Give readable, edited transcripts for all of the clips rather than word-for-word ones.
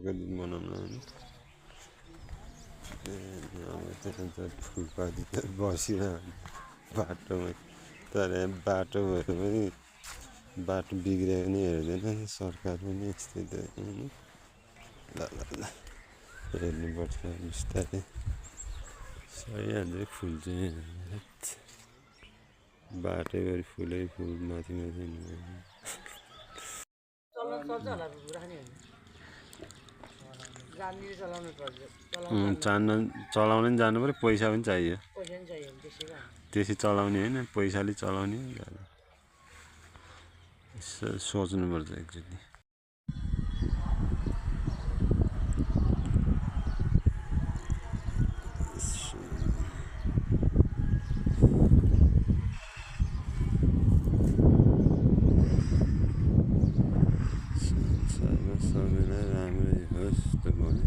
दिन बनाउन होइन त्यहाँ फुलपाती त बसिरहने बाटोमै तर बाटो भएर पनि बाटो बिग्रियो भने हेर्दैन सरकार पनि यस्तै त होइन ल ल ल हेर्नुपर्छ बिस्तारै सहिहाल्छ फुल चाहिँ बाटैभरि फुलै फुल माथि माथि चलाउनु नि जानु पऱ्यो पैसा पनि चाहियो त्यसै चलाउने होइन पैसाले चलाउने सोच्नुपर्छ एकचोटि सबैलाई राम्रै होस् त भन्यो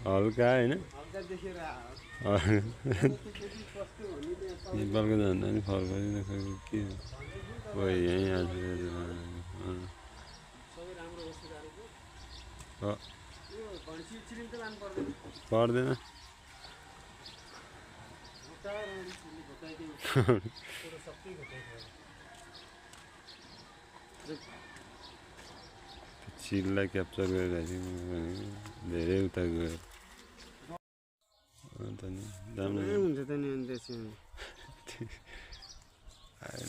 हल्का होइन नेपालको जान्दा नि फर्काउँदैन के हो यहीँ आज पर्दैन चिललाई क्याप्चर गरिरहेको धेरै उता गयो अन्त नि हुन्छ त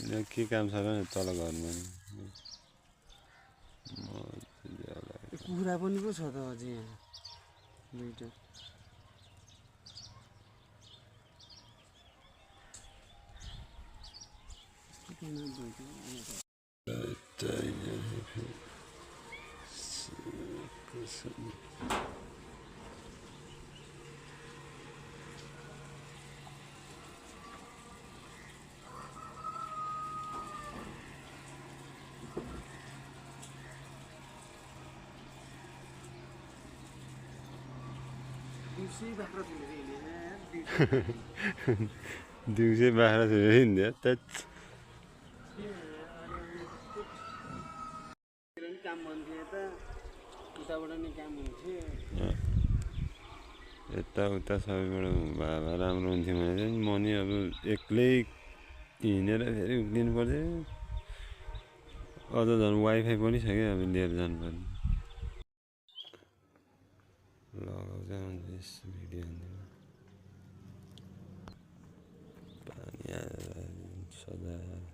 नि के काम छ र तल घरमा कुखुरा पनि पो छ त अझै यहाँ दुईटा दिउँसै बाख्रा छोडेर हिँड्यो त यताउता सबैबाट भए राम्रो हुन्थ्यो भने चाहिँ म नि अब एक्लै हिँडेर फेरि उक्लिनु पर्थ्यो अझ झन् वाइफाई पनि छ क्या अब लिएर जानुपर्ने लगाउँछ भिडियो पानी हालेर सजाएर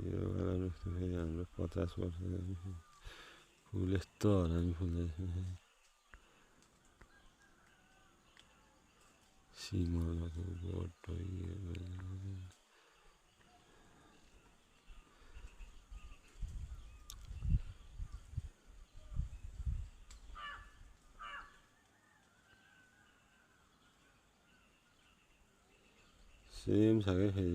यो वाला रुख त फेरि हाम्रो 50 वर्ष फुल यस्तो हरामी फुल्दैछ सिमलको बोट सेम छ क्या फेरि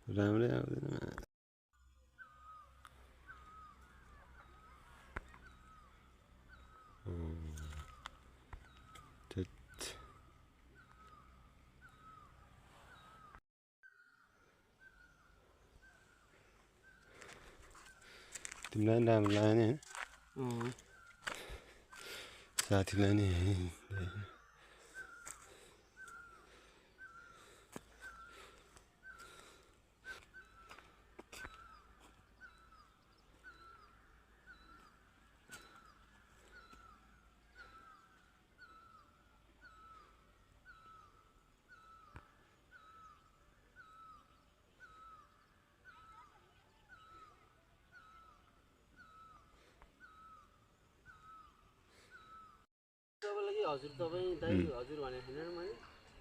राम्रै आउँदैन तिमीलाई पनि राम्रो लाग्यो नि साथीलाई नि हजुर तपाईँ दाइ हजुर भने छैन र मैले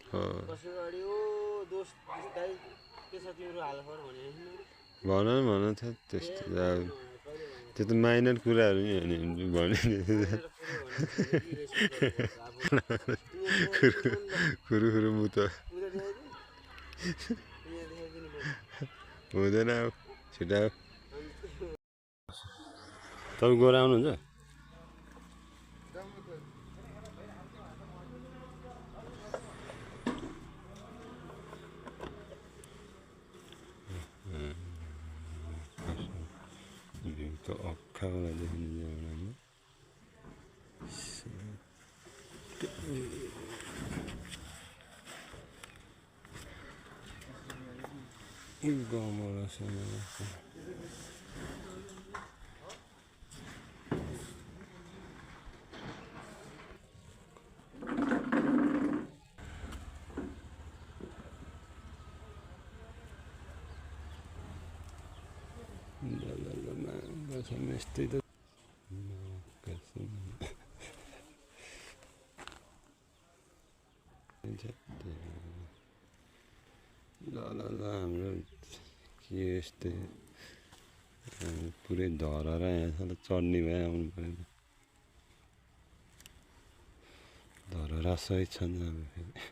कसैको अगाडि ओ दोस्त दाइ के छ तिम्रो हालखबर भने होइन भन त्यस्तो त्यो त माइनर कुराहरू नि हो नि भने खुरु मुत हुँदैन छिटो तपाईँ गएर आउनुहुन्छ त अक्खाबाट देखिन्छ एउटामा गाउँबाट यस्तै त ल हाम्रो के यस्तै पुरै धरेर यहाँ चढ्ने भए आउनु पऱ्यो धरेर सही छन् हाम्रो फेरि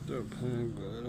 त्यो फ्याँक गएर